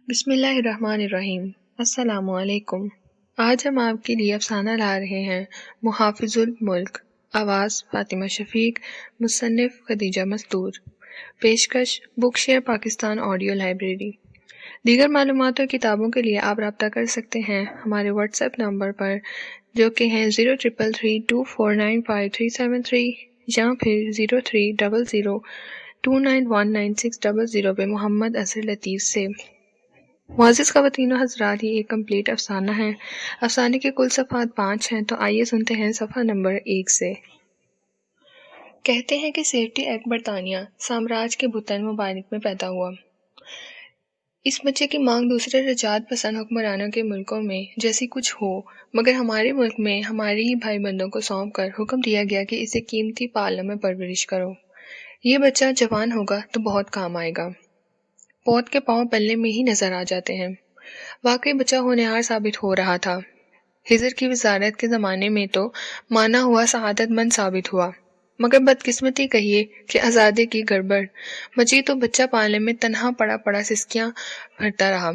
بسم اللہ الرحمن الرحیم۔ السلام علیکم۔ آج ہم آپ کے لیے افسانہ لا رہے ہیں محافظ الملک، آواز فاطمہ شفیق، مصنف خدیجہ مستور، پیشکش بک شیئر پاکستان آڈیو لائبریری۔ دیگر معلومات اور کتابوں کے لیے آپ رابطہ کر سکتے ہیں ہمارے واٹس ایپ نمبر پر جو کہ ہیں 0333249573 یا پھر 0300291960 پہ محمد اظہر لطیف سے۔ معزز خواتین و حضرات، یہ ایک کمپلیٹ افسانہ ہے۔ افسانے کے کل صفحات 5 ہیں، تو آئیے سنتے ہیں صفحہ نمبر 1 سے۔ کہتے ہیں کہ سیفٹی ایکٹ برطانیہ سامراج کے بھوتن مبارک میں پیدا ہوا۔ اس بچے کی مانگ دوسرے رجعت پسند حکمرانوں کے ملکوں میں جیسی کچھ ہو، مگر ہمارے ملک میں ہمارے ہی بھائی بندوں کو سونپ کر حکم دیا گیا کہ اسے قیمتی پالوں میں پرورش کرو۔ یہ بچہ جوان ہوگا تو بہت کام آئے گا۔ پوت کے پاؤں پلنے میں ہی نظر آ جاتے ہیں۔ واقعی بچہ ہونہار ثابت ہو رہا تھا۔ خضر کی وزارت کے زمانے میں تو مانا ہوا سعادت مند ثابت ہوا، مگر بدقسمتی کہیے کہ آزادی کی گڑبڑ مچی تو بچہ پالنے میں تنہا پڑا سسکیاں بھرتا رہا،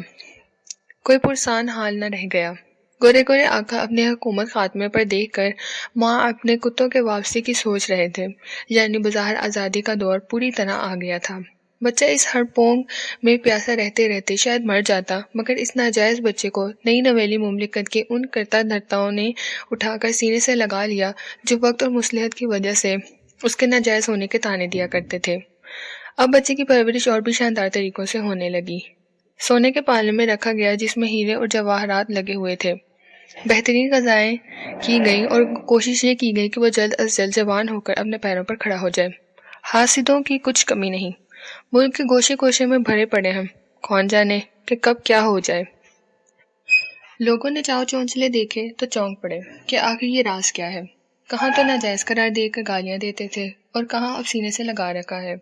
کوئی پرسان حال نہ رہ گیا۔ گورے گورے آقا اپنے حکومت خاتمے پر دیکھ کر ماں اپنے کتوں کے واپسی کی سوچ رہے تھے، یعنی بظاہر آزادی کا دور پوری طرح آ گیا تھا۔ بچہ اس ہڑپونگ میں پیاسا رہتے رہتے شاید مر جاتا، مگر اس ناجائز بچے کو نئی نویلی مملکت کے ان کرتا دھرتاؤں نے اٹھا کر سینے سے لگا لیا جو وقت اور مصلحت کی وجہ سے اس کے ناجائز ہونے کے طعنے دیا کرتے تھے۔ اب بچے کی پرورش اور بھی شاندار طریقوں سے ہونے لگی۔ سونے کے پالے میں رکھا گیا جس میں ہیرے اور جواہرات لگے ہوئے تھے۔ بہترین غذائیں کی گئیں اور کوشش یہ کی گئی کہ وہ جلد از جلد جوان ہو کر اپنے پیروں پر کھڑا ہو جائے۔ حاسدوں کی کچھ کمی نہیں، ملک کے گوشے گوشے میں بھرے پڑے ہیں، کون جانے کہ کب کیا ہو جائے۔ لوگوں نے چاو چونچلے دیکھے تو چونک پڑے کہ آخر یہ راز کیا ہے۔ کہاں تو ناجائز قرار دے کر گالیاں دیتے تھے اور کہاں اب سینے سے لگا رکھا ہے،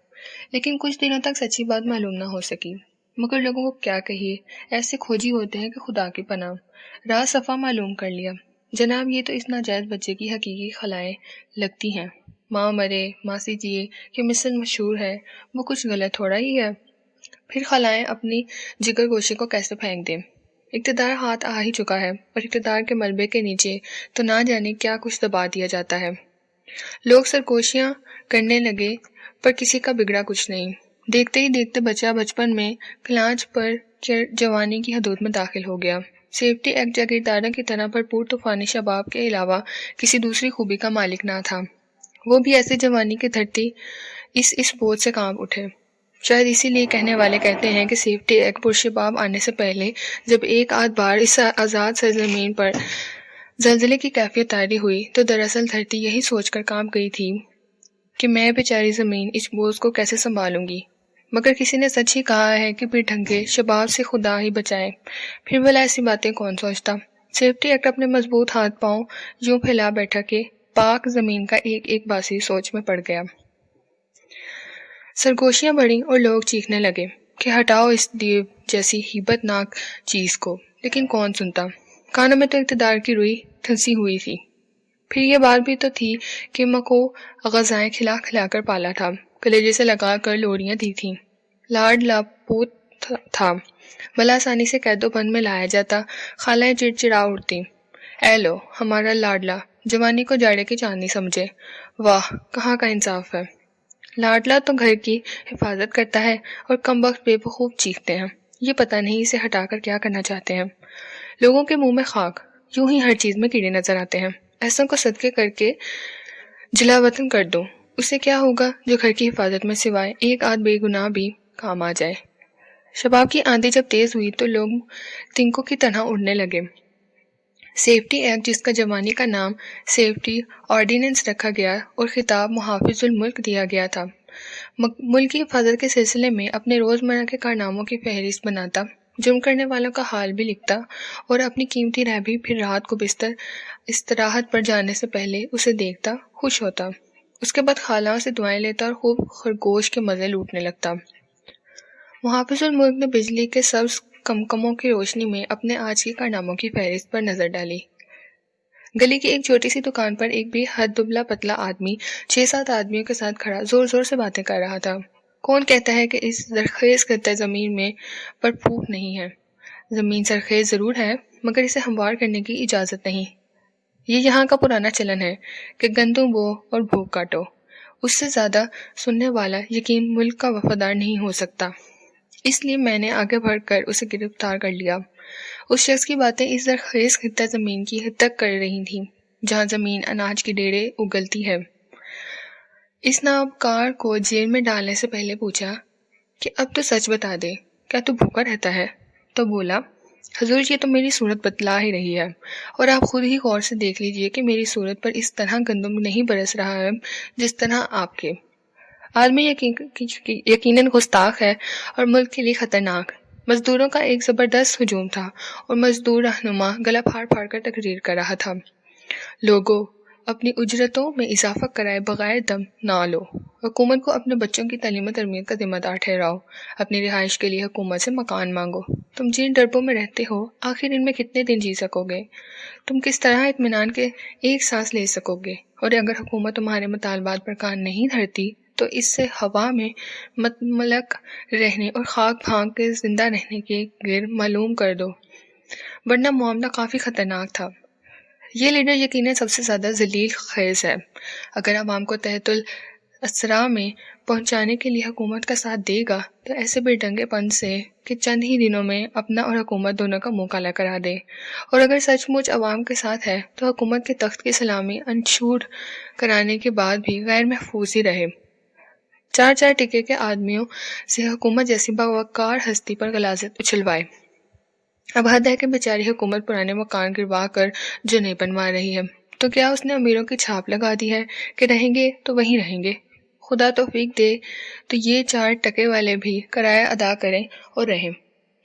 لیکن کچھ دنوں تک سچی بات معلوم نہ ہو سکی۔ مگر لوگوں کو کیا کہیے، ایسے کھوجی ہوتے ہیں کہ خدا کی پناہ۔ راز صفا معلوم کر لیا، جناب یہ تو اس ناجائز بچے کی حقیقی خلائیں لگتی ہیں۔ ماں مرے ماسی جیے کہ مثل مشہور ہے، وہ کچھ غلط تھوڑا ہی ہے۔ پھر خلائیں اپنی جگر گوشے کو کیسے پھینک دیں۔ اقتدار ہاتھ آ ہی چکا ہے اور اقتدار کے ملبے کے نیچے تو نہ جانے کیا کچھ دبا دیا جاتا ہے۔ لوگ سرگوشیاں کرنے لگے پر کسی کا بگڑا کچھ نہیں۔ دیکھتے ہی دیکھتے بچہ بچپن میں کلانچ پر جوانی کی حدود میں داخل ہو گیا۔ سیفٹی ایکٹ جاگیرداروں کی طرح بھرپور طوفانی شباب کے علاوہ کسی دوسری خوبی کا مالک نہ تھا۔ وہ بھی ایسے جوانی کی دھرتی اس بوجھ سے کانپ اٹھے۔ شاید اسی لیے کہنے والے کہتے ہیں کہ سیفٹی ایکٹ پرشباب آنے سے پہلے جب ایک آدھ بار اس آزاد سرزمین پر زلزلے کی کیفیت طاری ہوئی تو دراصل دھرتی یہی سوچ کر کانپ گئی تھی کہ میں بیچاری زمین اس بوجھ کو کیسے سنبھالوں گی۔ مگر کسی نے سچ ہی کہا ہے کہ پھر ڈھنگے شباب سے خدا ہی بچائے، پھر بھلا ایسی باتیں کون سوچتا۔ سیفٹی ایکٹ اپنے مضبوط ہاتھ پاؤں یوں پھیلا بیٹھا کہ پاک زمین کا ایک ایک باسی سوچ میں پڑ گیا۔ سرگوشیاں بڑھیں اور لوگ چیخنے لگے کہ ہٹاؤ اس دیو جیسی ہیبت ناک چیز کو، لیکن کون سنتا۔ کانوں میں تو اقتدار کی روئی ٹھنسی ہوئی تھی۔ پھر یہ بات بھی تو تھی کہ ماں کو غذائیں کھلا کھلا کر پالا تھا، کلیجے سے لگا کر لوریاں دی تھیں، لاڈ لاپوت تھا، بلا آسانی سے قید و بند میں لایا جاتا۔ خالائیں چڑچڑا اٹھتی، اے لو ہمارا لاڈلا جوانی کو جاڑے کی چاندنی سمجھے، واہ کہاں کا انصاف ہے۔ لاڈلا تو گھر کی حفاظت کرتا ہے اور کم وقت بے وقوف چیختے ہیں، یہ پتہ نہیں اسے ہٹا کر کیا کرنا چاہتے ہیں۔ لوگوں کے منہ میں خاک، یوں ہی ہر چیز میں کیڑے نظر آتے ہیں۔ ایسوں کو صدقے کر کے جلا وطن کر دو، اسے کیا ہوگا جو گھر کی حفاظت میں سوائے ایک آدھ بے گناہ بھی کام آ جائے۔ شباب کی آندھی جب تیز ہوئی تو لوگ تنکوں کی طرح اڑنے لگے۔ سیفٹی ایکٹ جس کا جوانی کا نام سیفٹی آرڈیننس رکھا گیا اور خطاب محافظ الملک دیا گیا تھا، ملک کی حفاظت کے سلسلے میں اپنے روزمرہ کے کارناموں کی فہرست بناتا، جرم کرنے والوں کا حال بھی لکھتا اور اپنی قیمتی رہ بھی پھر رات کو بستر استراحت پر جانے سے پہلے اسے دیکھتا خوش ہوتا، اس کے بعد خالاؤں سے دعائیں لیتا اور خوب خرگوش کے مزے لوٹنے لگتا۔ محافظ الملک نے بجلی کے سبز کمکموں کی روشنی میں اپنے آج کے کارناموں کی فہرست پر نظر ڈالی۔ گلی کی ایک چھوٹی سی دکان پر ایک بے حد دبلا پتلا آدمی 6-7 آدمیوں کے ساتھ کھڑا زور زور سے باتیں کر رہا تھا۔ کون کہتا ہے کہ اس زرخیز کرتا زمین میں پر پھوٹ نہیں ہے، زمین سرخیز ضرور ہے مگر اسے ہموار کرنے کی اجازت نہیں۔ یہ یہاں کا پرانا چلن ہے کہ گندم بو اور بھوک کاٹو۔ اس سے زیادہ سننے والا یقین ملک کا وفادار نہیں ہو سکتا۔ اس لیے میں نے آگے بڑھ کر اسے گرفتار کر لیا۔ اس شخص کی باتیں اس زرخیز خطہ زمین کی حد تک کر رہی تھیں جہاں زمین اناج کی ڈیرے اگلتی ہے۔ اس نابکار کو جیل میں ڈالنے سے پہلے پوچھا کہ اب تو سچ بتا دے، کیا تو بھوکا رہتا ہے؟ تو بولا، حضور یہ تو میری صورت بتلا ہی رہی ہے، اور آپ خود ہی غور سے دیکھ لیجئے کہ میری صورت پر اس طرح گندم نہیں برس رہا ہے جس طرح آپ کے۔ آدمی یقیناً گستاخ ہے اور ملک کے لیے خطرناک۔ مزدوروں کا ایک زبردست ہجوم تھا اور مزدور رہنما گلا پھاڑ پھاڑ کر تقریر کر رہا تھا، لوگوں اپنی اجرتوں میں اضافہ کرائے بغیر دم نہ لو، حکومت کو اپنے بچوں کی تعلیم و تربیت کا ذمہ دار ٹھہراؤ، اپنی رہائش کے لیے حکومت سے مکان مانگو۔ تم جن ڈربوں میں رہتے ہو آخر ان میں کتنے دن جی سکو گے؟ تم کس طرح اطمینان کے ایک سانس لے سکو گے؟ اور اگر حکومت تمہارے مطالبات پر کان نہیں دھرتی تو اس سے ہوا میں متملک رہنے اور خاک پھانک کے زندہ رہنے کے گر معلوم کر دو، ورنہ معاملہ کافی خطرناک تھا۔ یہ لیڈر یقیناً سب سے زیادہ ذلیل خیز ہے۔ اگر عوام کو تحت الاسرا میں پہنچانے کے لیے حکومت کا ساتھ دے گا تو ایسے بے ڈنگے پن سے کہ چند ہی دنوں میں اپنا اور حکومت دونوں کا منہ کالا کرا دے، اور اگر سچ مچ عوام کے ساتھ ہے تو حکومت کے تخت کی سلامی انشور کرانے کے بعد بھی غیر محفوظ ہی رہے۔ چار چار ٹکے کے آدمیوں سے حکومت جیسی باوقار ہستی پر غلاظت اچھلوائے۔ اب حد ہے کہ بیچاری حکومت پرانے مکان گروا کر جو نہیں بنوا رہی ہے، تو کیا اس نے امیروں کی چھاپ لگا دی ہے کہ رہیں گے تو وہیں رہیں گے؟ خدا توفیق دے تو یہ 4 ٹکے والے بھی کرایہ ادا کریں اور رہیں۔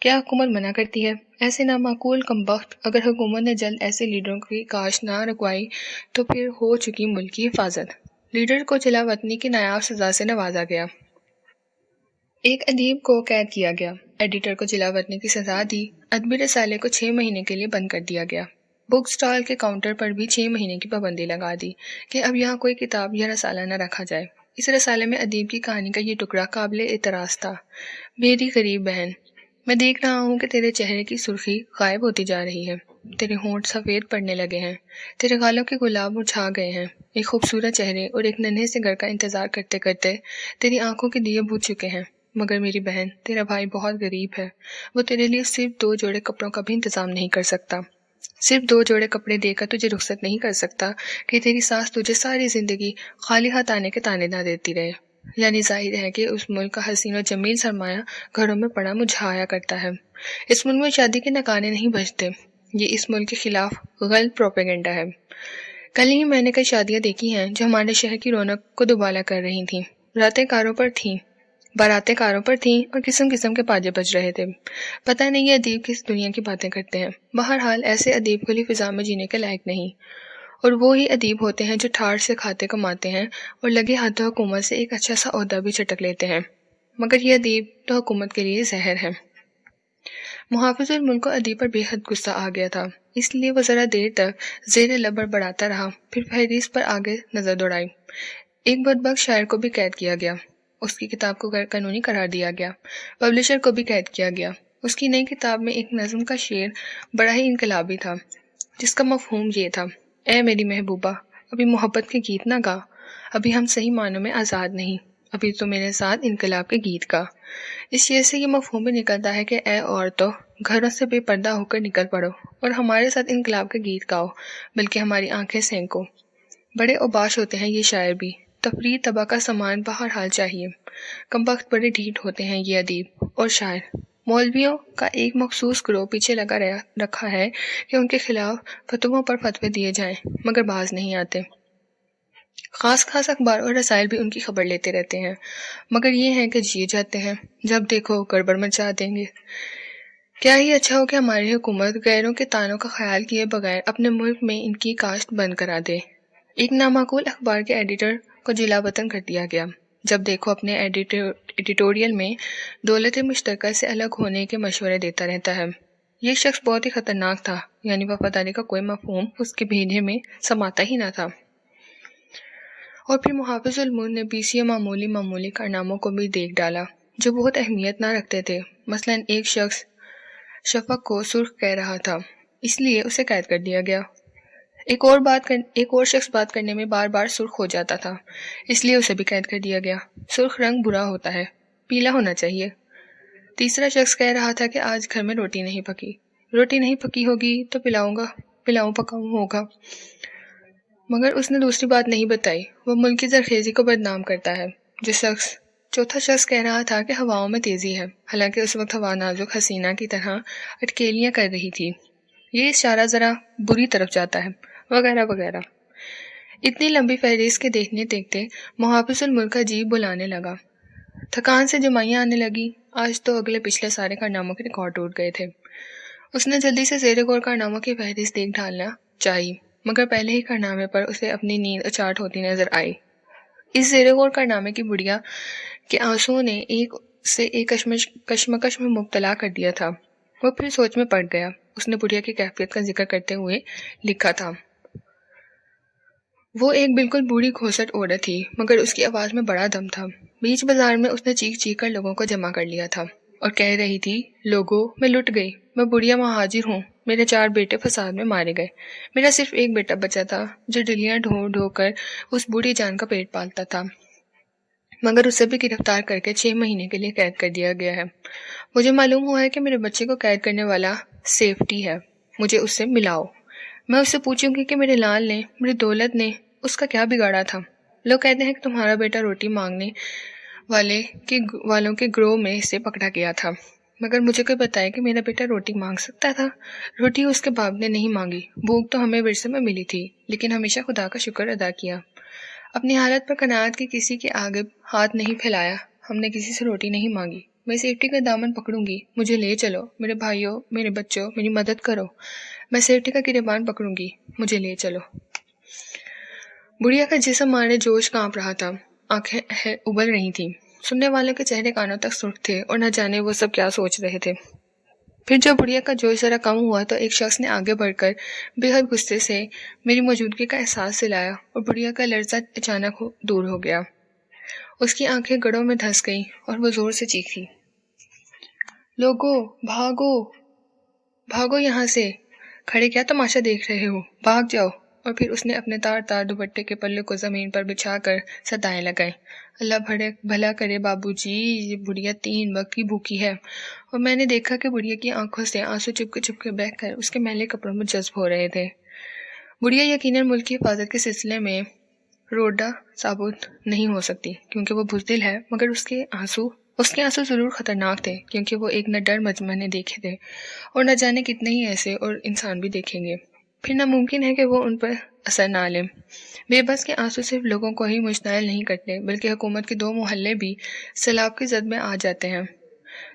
کیا حکومت منع کرتی ہے؟ ایسے نامعقول کمبخت، اگر حکومت نے جلد ایسے لیڈروں کی کاش نہ رکوائی تو پھر ہو چکی ملک کی حفاظت۔ لیڈر کو جلا وطنی کی نایاب سزا سے نوازا گیا۔ ایک ادیب کو قید کیا گیا، ایڈیٹر کو جلا وطنی کی سزا دی، ادبی رسالے کو 6 مہینے کے لیے بند کر دیا گیا۔ بک سٹال کے کاؤنٹر پر بھی 6 مہینے کی پابندی لگا دی کہ اب یہاں کوئی کتاب یا رسالہ نہ رکھا جائے۔ اس رسالے میں ادیب کی کہانی کا یہ ٹکڑا قابل اعتراض تھا۔ میری غریب بہن، میں دیکھ رہا ہوں کہ تیرے چہرے کی سرخی غائب ہوتی جا رہی ہے، تیرے ہونٹ سفید پڑنے لگے ہیں، تیرے گالوں کے گلاب مرجھا گئے ہیں، ایک خوبصورت چہرے اور ایک ننھے سے گھر کا انتظار کرتے کرتے تیری آنکھوں کے دیے بجھ چکے ہیں۔ مگر میری بہن، تیرا بھائی بہت غریب ہے، وہ تیرے لیے صرف 2 جوڑے کپڑوں کا بھی انتظام نہیں کر سکتا، صرف 2 جوڑے کپڑے دے کر تجھے رخصت نہیں کر سکتا کہ تیری ساس تجھے ساری زندگی خالی ہاتھ آنے کے تانے نہ دیتی رہے۔ یعنی ظاہر ہے کہ اس ملک کا حسین و جمیل سرمایہ گھروں میں پڑا مجھایا کرتا ہے۔ اس ملک میں شادی کے نکانے نہیں بجتے، یہ اس ملک کے خلاف غلط پروپیگنڈا ہے۔ کل ہی میں نے کئی شادیاں دیکھی ہیں جو ہمارے شہر کی رونق کو دوبالا کر رہی تھیں، باراتیں کاروں پر تھیں اور قسم قسم کے باجے بج رہے تھے۔ پتہ نہیں یہ ادیب کس دنیا کی باتیں کرتے ہیں۔ بہرحال ایسے ادیب کھلی فضا میں جینے کے لائق نہیں، اور وہی ادیب ہوتے ہیں جو ٹھاٹھ سے کھاتے کماتے ہیں اور لگے ہاتھوں حکومت سے ایک اچھا سا عہدہ بھی چٹک لیتے ہیں۔ مگر یہ ادیب تو حکومت کے لیے زہر ہے۔ محافظ الملک کو ادیب پر بے حد غصہ آ گیا تھا، اس لیے وہ ذرا دیر تک زیر لب بڑبڑاتا رہا، پھر فہرست پر آگے نظر دوڑائی۔ ایک بدبخت شاعر کو بھی قید کیا گیا، اس کی کتاب کو غیر قانونی قرار دیا گیا، پبلشر کو بھی قید کیا گیا۔ اس کی نئی کتاب میں ایک نظم کا شعر بڑا ہی انقلابی تھا، جس کا مفہوم یہ تھا: اے میری محبوبہ، ابھی محبت کے گیت نہ گا، ابھی ہم صحیح معنوں میں آزاد نہیں، ابھی تو میرے ساتھ انقلاب کے گیت گا۔ اس شعر سے یہ مفہوم بھی نکلتا ہے کہ اے عورتوں، گھروں سے بے پردہ ہو کر نکل پڑو اور ہمارے ساتھ انقلاب کے گیت گاؤ، بلکہ ہماری آنکھیں سینکو۔ بڑے اوباش ہوتے ہیں یہ شاعر بھی، تفریح طبع کا سامان بہرحال چاہیے۔ کمبخت بڑے ڈھیٹ ہوتے ہیں یہ ادیب اور شاعر۔ مولویوں کا ایک مخصوص گروہ پیچھے لگا رکھا ہے کہ ان کے خلاف فتووں پر فتوے دیے جائیں، مگر باز نہیں آتے۔ خاص اخبار اور رسائل بھی ان کی خبر لیتے رہتے ہیں، مگر یہ ہیں کہ جیے جاتے ہیں، جب دیکھو گڑبڑ مچا دیں گے۔ کیا ہی اچھا ہو کہ ہماری حکومت غیروں کے تانوں کا خیال کیے بغیر اپنے ملک میں ان کی کاشت بند کرا دے۔ ایک نامعقول اخبار کے ایڈیٹر کو جلا وطن کر دیا گیا، جب دیکھو اپنے ایڈیٹوریل میں دولت مشترکہ سے الگ ہونے کے مشورے دیتا رہتا ہے۔ یہ شخص بہت ہی خطرناک تھا، یعنی وفاداری کا کوئی مفہوم اس کے بھیجے میں سماتا ہی نہ تھا۔ اور پھر محافظ الملک نے BCA معمولی کارناموں کو بھی دیکھ ڈالا جو بہت اہمیت نہ رکھتے تھے۔ مثلاً ایک شخص شفق کو سرخ کہہ رہا تھا، اس لیے اسے قید کر دیا گیا۔ ایک اور شخص بات کرنے میں بار بار سرخ ہو جاتا تھا، اس لیے اسے بھی قید کر دیا گیا۔ سرخ رنگ برا ہوتا ہے، پیلا ہونا چاہیے۔ تیسرا شخص کہہ رہا تھا کہ آج گھر میں روٹی نہیں پکی۔ روٹی نہیں پکی ہوگی تو پلاؤں پکاؤں ہوگا۔ مگر اس نے دوسری بات نہیں بتائی، وہ ملک کی زرخیزی کو بدنام کرتا ہے۔ چوتھا شخص کہہ رہا تھا کہ ہواؤں میں تیزی ہے، حالانکہ اس وقت ہوا نازک حسینہ کی طرح اٹکیلیاں کر رہی تھی۔ یہ اشارہ ذرا بری طرف جاتا ہے، وغیرہ وغیرہ۔ اتنی لمبی فہرست کے دیکھتے محافظ الملک کا جی بلانے لگا۔ تھکان سے جمائیاں آنے لگی۔ آج تو اگلے پچھلے سارے کارناموں کے ریکارڈ ٹوٹ گئے تھے۔ اس نے جلدی سے زیر غور کارناموں کی فہرست دیکھ ڈالنا چاہی، مگر پہلے ہی کارنامے پر اسے اپنی نیند اچاٹ ہوتی نظر آئی۔ اس زیر غور کارنامے کی بڑھیا کے آنسوؤں نے ایک کشمکش میں مبتلا کر دیا تھا۔ وہ پھر سوچ میں پڑ گیا۔ اس نے بڑھیا کی کیفیت کا ذکر کرتے ہوئے لکھا تھا، وہ ایک بالکل بوڑھی گھوسٹ عورت تھی، مگر اس کی آواز میں بڑا دم تھا۔ بیچ بازار میں اس نے چیخ چیخ کر لوگوں کو جمع کر لیا تھا اور کہہ رہی تھی، لوگوں، میں لٹ گئی، میں بڑھیا مہاجر ہوں، میرے 4 بیٹے فساد میں مارے گئے، میرا صرف ایک بیٹا بچا تھا جو ڈلیاں ڈھو ڈھو کر اس بوڑھی جان کا پیٹ پالتا تھا، مگر اسے بھی گرفتار کر کے 6 مہینے کے لیے قید کر دیا گیا ہے۔ مجھے معلوم ہوا ہے کہ میرے بچے کو قید کرنے والا سیفٹی ہے، مجھے اس سے ملاؤ، میں اس سے پوچھوں گی کہ میرے لال نے، میری دولت نے اس کا کیا بگاڑا تھا۔ لوگ کہتے ہیں کہ تمہارا بیٹا روٹی مانگنے والوں کے گروہ میں اسے پکڑا گیا تھا، مگر مجھے کوئی بتائے کہ میرا بیٹا روٹی مانگ سکتا تھا؟ روٹی اس کے باپ نے نہیں مانگی، بھوک تو ہمیں ورثے میں ملی تھی، لیکن ہمیشہ خدا کا شکر ادا کیا، اپنی حالت پر قناعت کی کسی کے آگے ہاتھ نہیں پھیلایا، ہم نے کسی سے روٹی نہیں مانگی۔ میں سیفٹی کا دامن پکڑوں گی، مجھے لے چلو، میرے بھائیوں، میرے بچوں، میری مدد کرو، میں سیفٹی کا گریبان پکڑوں گی، مجھے لے چلو۔ بڑھیا کا جسم مارے جوش کانپ رہا تھا، آنکھیں ابل رہی تھیں، سننے والوں کے چہرے کانوں تک سرخ تھے اور نہ جانے وہ سب کیا سوچ رہے تھے۔ پھر جب بڑھیا کا جوش ذرا کم ہوا تو ایک شخص نے آگے بڑھ کر بے حد غصے سے میری موجودگی کا احساس دلایا اور بڑھیا کا لرزہ اچانک دور ہو گیا۔ اس کی آنکھیں گڑوں میں دھنس گئیں اور وہ زور سے چیخی، لوگو، بھاگو، بھاگو یہاں سے، کھڑے کیا تماشا دیکھ رہے ہو، بھاگ جاؤ۔ اور پھر اس نے اپنے تار تار دوپٹے کے پلے کو زمین پر بچھا کر صدائیں لگائیں، اللہ بھلا کرے بابو جی، یہ بڑھیا 3 وقت کی بھوکی ہے۔ اور میں نے دیکھا کہ بڑھیا کی آنکھوں سے آنسو چپکے بہہ کر اس کے میلے کپڑوں میں جذب ہو رہے تھے۔ بڑھیا یقیناً ملک کی حفاظت کے سلسلے میں روڈا ثابت نہیں ہو سکتی کیونکہ وہ بزدل ہے، مگر اس کے آنسو ضرور خطرناک تھے کیونکہ وہ ایک نڈر مجمع نے دیکھے تھے اور نہ جانے کتنے ہی ایسے اور انسان بھی دیکھیں گے، پھر ناممکن ہے کہ وہ ان پر اثر نہ لیں۔ بے بس کے آنسو صرف لوگوں کو ہی مشتعل نہیں کرتے بلکہ حکومت کے 2 محلے بھی سیلاب کی زد میں آ جاتے ہیں،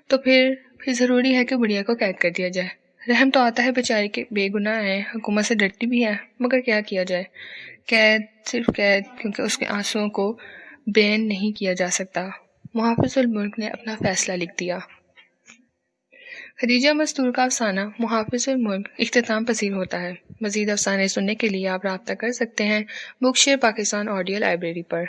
تو پھر ضروری ہے کہ بڑھیا کو قید کر دیا جائے۔ رحم تو آتا ہے بیچارے کے بے گناہ ہیں، حکومت سے ڈرتی بھی ہے، مگر کیا کیا جائے، قید، صرف قید، کیونکہ اس کے آنسوؤں کو بین نہیں کیا جا سکتا۔ محافظ الملک نے اپنا فیصلہ لکھ دیا۔ خدیجہ مستور کا افسانہ محافظ الملک اختتام پذیر ہوتا ہے۔ مزید افسانے سننے کے لیے آپ رابطہ کر سکتے ہیں بک شیئر پاکستان آڈیو لائبریری پر۔